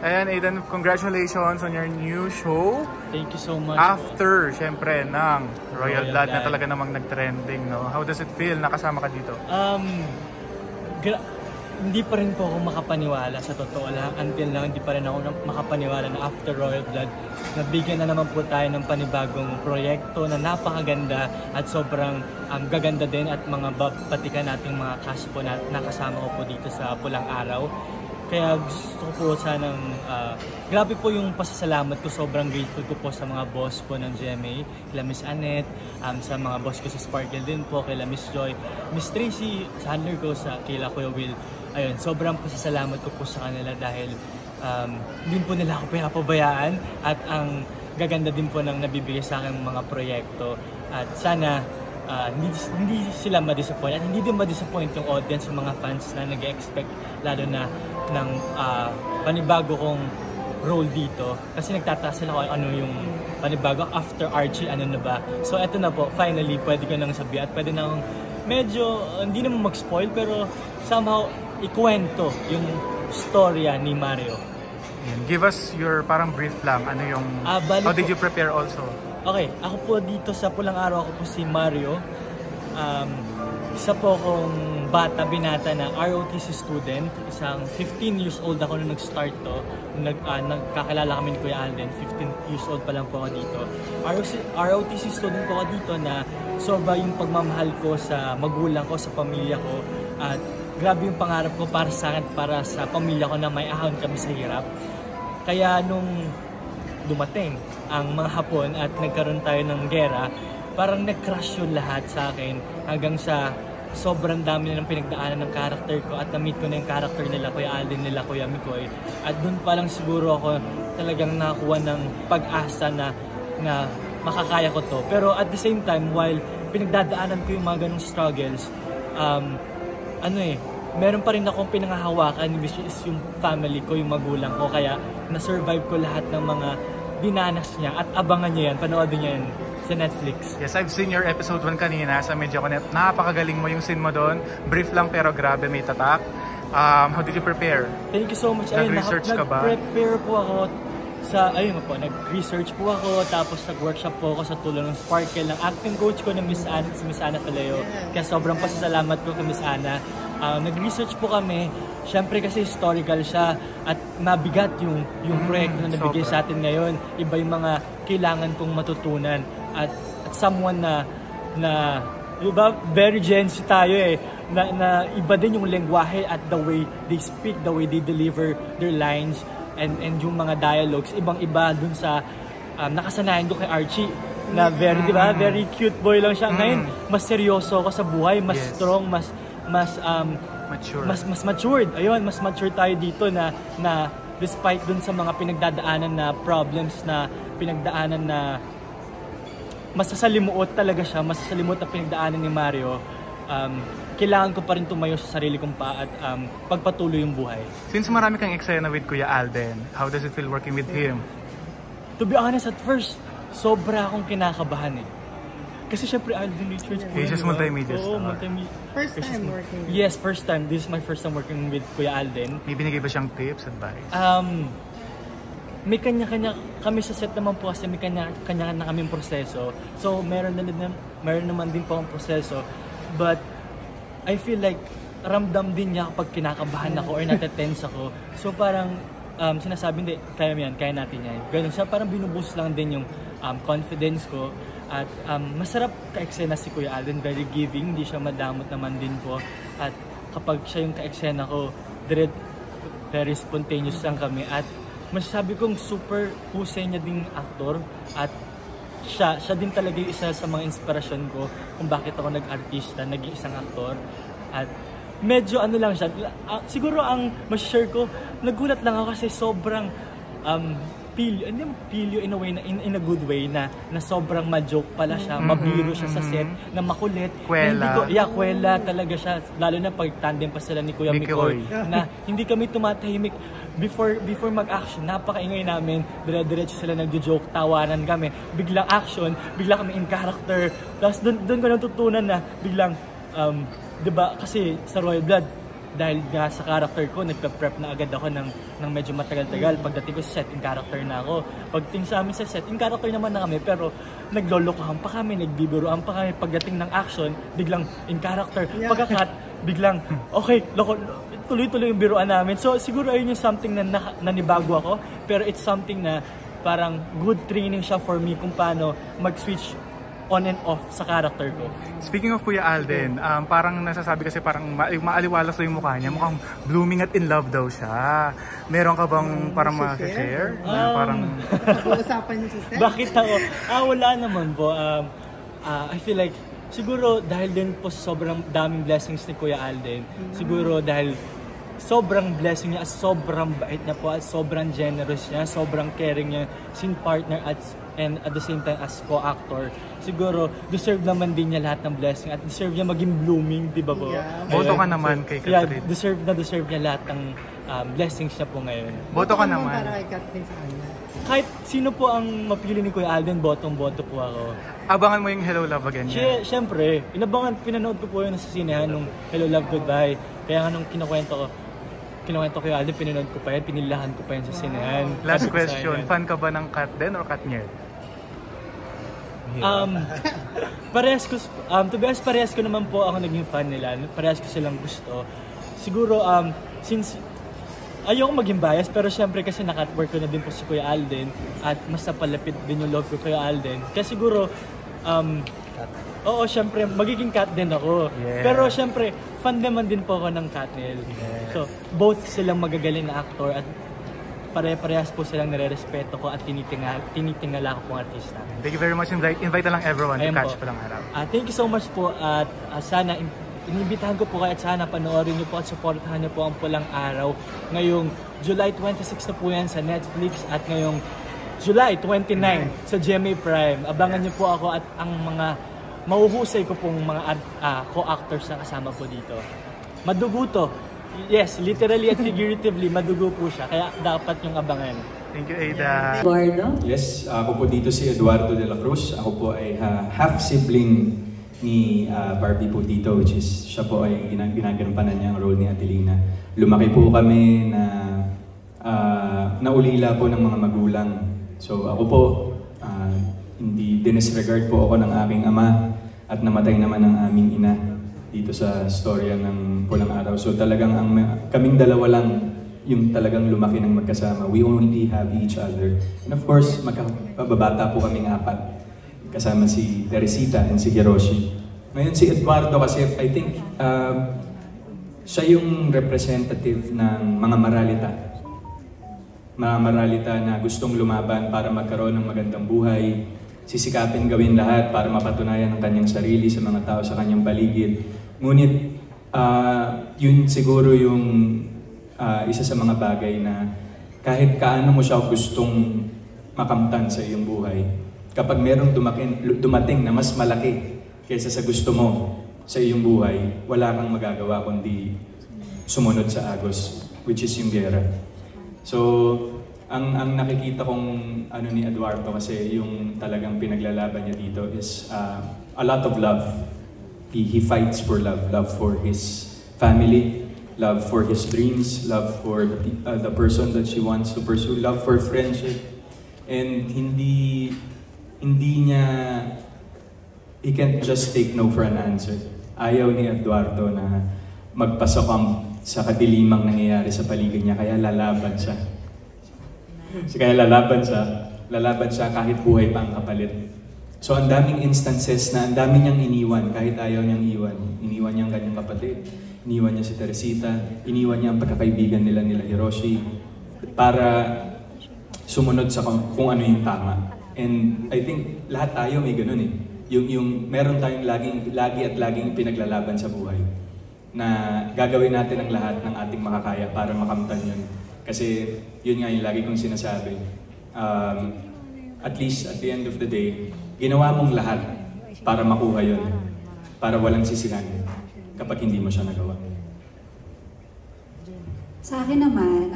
Ayan, Aidan, congratulations on your new show. Thank you so much. After, syempre, ng Royal Blood na talaga namang nag-trending, no? How does it feel? Nakasama ka dito? Hindi pa rin po ako makapaniwala sa totoo lang. Until now, hindi pa rin ako makapaniwala na after Royal Blood, nabigyan na naman po tayo ng panibagong proyekto na napakaganda at sobrang gaganda din at mga batikan nating mga cast po na nakasama ko po dito sa Pulang Araw. Kaya gusto ko po sanang, grabe po yung pasasalamat ko, sobrang grateful ko po sa mga boss po ng GMA, kila Miss Annette, sa mga boss ko sa Sparkle din po, kila Miss Joy, Miss Tracy, sa handler ko, kila Kuya Will. Ayun, sobrang pasasalamat ko po sa kanila dahil hindi po nila ako pinapabayaan at ang gaganda din po ng nabibigay sa akin mga proyekto. At sana hindi sila ma-disappoint at hindi din ma-disappoint yung audience, yung mga fans na nag-expect lalo na ng panibago kong role dito kasi nagtataas sila kung ano yung panibago after Archie, ano na ba. So eto na po, finally pwede ko nang sabihin at pwede nang medyo hindi naman mag-spoil pero somehow ikwento yung storya ni Mario. Give us your parang brief lang, ano yung how did you prepare also? Okay, ako po dito sa Pulang Araw, ako po si Mario. Isa po akong binata na ROTC student. Isang 15 years old ako nung nag-start to. Nagkakilala kami ni Kuya Alden. 15 years old pa lang po ako dito. ROTC student po ako dito na sobra yung pagmamahal ko sa magulang ko, sa pamilya ko. At grabe yung pangarap ko para sa akin, para sa pamilya ko na may ahon kami sa hirap. Kaya nung dumating ang mga Hapon at nagkaroon tayo ng gera, parang nag-crush yung lahat sa akin hanggang sa sobrang dami na ng pinagdaanan ng character ko at na-meet ko na yung character nila Kuya Alden, nila Kuya Mikoy. At doon pa lang siguro ako talagang nakakuha ng pag-asa na makakaya ko to. Pero at the same time, while pinagdadaanan ko yung mga ganong struggles, meron pa rin akong pinangahawakan, which is yung family ko, yung magulang ko. Kaya na-survive ko lahat ng mga dinanas niya at abangan niya yan, panoodin niya yan sa Netflix. Yes, I've seen your episode 1 kanina sa Media Connect. Napakagaling mo yung scene mo doon. Brief lang pero grabe, may tatak. How did you prepare? Thank you so much. Nag-research ka ba? Nag-prepare po ako sa, nag-research po ako, tapos nag-workshop po ako sa tulong ng Sparkle, ng acting coach ko na Miss Ana Faleo. Kaya sobrang pasasalamat ko kay Miss Ana. Nag-research po kami, syempre kasi historical siya at mabigat yung proyekto na nabigay sa atin ngayon. Iba yung mga kailangan kong matutunan at someone na diba, very Gen Z tayo na iba din yung lengguwahe at the way they speak, the way they deliver their lines and yung mga dialogues, ibang-iba dun sa nakasanayan ko kay Archie na very, diba, very cute boy lang siya. Ngayon, mas seryoso ako sa buhay, mas strong, mas mature. Mas matured. Ayun, mas mature tayo dito na despite dun sa mga pinagdadaanan na problems na pinagdaanan na masasalimuot talaga siya, masasalimuot na pinagdaanan ni Mario, kailangan ko pa rin tumayo sa sarili kong paa at pagpatuloy yung buhay. Since marami kang eksena with Kuya Alden, how does it feel working with him? To be honest, at first, sobra akong kinakabahan Kasi syempre, Alden Richards po. He's just multimedia star. Multimedia. First time working? Yes, first time. This is my first time working with Kuya Alden. May binigay ba siyang tips, advice? May kanya-kanya kami sa set naman po kasi may kanya-kanya na kaming proseso. So, meron naman din po ang proseso. But, I feel like ramdam din niya kapag kinakabahan ako or natetense ako. So, parang sinasabi, hindi, kaya natin yan. Ganun siya, parang binuboost lang din yung confidence ko. At masarap ka-eksena si Kuya Alden, very giving, hindi siya madamot naman din po. At kapag siya yung ka-eksena ko, very spontaneous lang kami. At masasabi kong super husay niya ding aktor. At siya din talaga yung isa sa mga inspirasyon ko kung bakit ako nag-artista, naging isang aktor. At medyo lang siya, siguro ang mas-share ko, nagulat lang ako kasi sobrang pilyo in a way, in a good way na sobrang ma-joke pala siya, mabiro siya sa set, na makulit. Kwela. Kwela talaga siya, lalo na pag tandem pa sila ni Kuya Mikoy, na hindi kami tumatahimik. Before mag-action, napakaingay namin, dire-diretso sila nag-joke, tawanan kami, biglang action, biglang kami in character. Tapos doon ko natutunan na biglang, diba, kasi sa Royal Blood, dahil nga sa character ko, nagpe-prep na agad ako ng medyo matagal-tagal. Pagdating ko sa set, in character na ako. Pagdating sa amin sa set, in character naman na kami, pero naglolokohan pa kami, nagbibiruan pa kami. Pagdating ng action, biglang in character. Pagka-cut, biglang, okay, tuloy-tuloy yung biruan namin. So siguro ayun yung something na nanibago ako, pero it's something na parang good training siya for me kung paano mag-switch on and off sa character ko. Speaking of Kuya Alden, parang nasasabi kasi parang maaliwalas na yung mukha niya. Mukhang blooming at in love daw siya. Meron ka bang parang ma-share? Parang... Pag-uusapan niyo sa set? Bakit ako? Wala naman po. I feel like, siguro dahil din po sobrang daming blessings ni Kuya Alden, siguro dahil sobrang blessing niya, sobrang bait niya po, at sobrang generous niya, sobrang caring niya, scene partner and at the same time as co-actor. Siguro, deserve naman din niya lahat ng blessing at deserve niya maging blooming, di ba po? Yeah. Boto ka naman kay Catherine. Yeah, deserve niya lahat ng blessings niya po ngayon. Boto ka naman. Para kay Catherine sa kanya. Kahit sino po ang mapili ni Kuya Alden, botong-boto po ako. Abangan mo yung Hello Love Again niya. Siyempre, pinanood ko po yun sa sinehan nung Hello Love Goodbye. Kaya nga nung kinukwento ko kay Alden, pinanood ko pa yan, pinilahan ko pa yan sa sinehan. Last question, fan ka ba ng Kat Den or Katniel? To be honest, parehas ko naman po ako naging fan nila. Parehas ko silang gusto. Siguro, since ayoko maging bias, pero syempre kasi naka-work ko na din po si Kuya Alden at mas napalapit din yung love ko Kuya Alden. Kaya siguro, oo, syempre, magiging Kat din ako. Yeah. Pero syempre, fan naman din po ako ng Katniel. Yeah. So, both silang magagaling na actor at pare-parehas po silang nire-respeto ko at tinitingala ko pong artista. Thank you very much. Invite na lang everyone to catch po. Pulang Araw. Thank you so much po at sana inibitahan ko po kayo at sana panoorin niyo po at supportahan niyo po ang Pulang Araw. Ngayong July 26 na po yan sa Netflix at ngayong July 29 sa GMA Prime. Abangan niyo po ako at ang mga mahuhusay ko pong mga co-actors na kasama po dito. Madugo to. Yes, literally at figuratively, madugo po siya. Kaya dapat yung abangan. Thank you, Ada. Eduardo? Yes, ako po dito si Eduardo de la Cruz. Ako po ay half-sibling ni Barbie po dito, which is siya po ay ginagampanan niya ang role ni Adelina. Lumaki po kami na naulila po ng mga magulang. So ako po, hindi dinisregard po ako ng aking ama at namatay naman ang aming ina dito sa storya ng Pulang Araw. So talagang kaming dalawa lang yung talagang lumaki ng magkasama. We only have each other. And of course, magkababata po kaming apat. Kasama si Teresita and si Hiroshi. Ngayon si Eduardo kasi I think siya yung representative ng mga maralita. Mga maralita na gustong lumaban para magkaroon ng magandang buhay. Sisikapin gawin lahat para mapatunayan ang kanyang sarili sa mga tao sa kanyang paligid. Ngunit yun siguro yung isa sa mga bagay na kahit kaano mo siya gustong makamtan sa iyong buhay, kapag merong dumating na mas malaki kaysa sa gusto mo sa iyong buhay, wala kang magagawa kundi sumunod sa agos, which is yung gera. So, ang nakikita kong ni Eduardo kasi yung talagang pinaglalaban niya dito is a lot of love. He fights for love. Love for his family, love for his dreams, love for the person that she wants to pursue, love for friendship. And hindi niya, he can't just take no for an answer. Ayaw ni Eduardo na magpasok sa kadilimang nangyayari sa paligid niya, kaya lalaban siya. Kaya lalaban siya kahit buhay pa ang kapalit. So ang daming instances na ang dami niyang iniwan kahit ayaw niyang iwan. Iniwan niya ang kanyang kapatid, iniwan niya si Teresita, iniwan niya ang pagkakaibigan nila Hiroshi para sumunod sa kung ano yung tama. And I think lahat tayo may ganun eh. Yung meron tayong laging pinaglalaban sa buhay na gagawin natin ang lahat ng ating makakaya para makamtan yun. Kasi yun nga yung lagi kong sinasabi. At least at the end of the day, ginawa mong lahat para makuha yun. Para walang sisihan kapag hindi mo siya nagawa. Sa akin naman,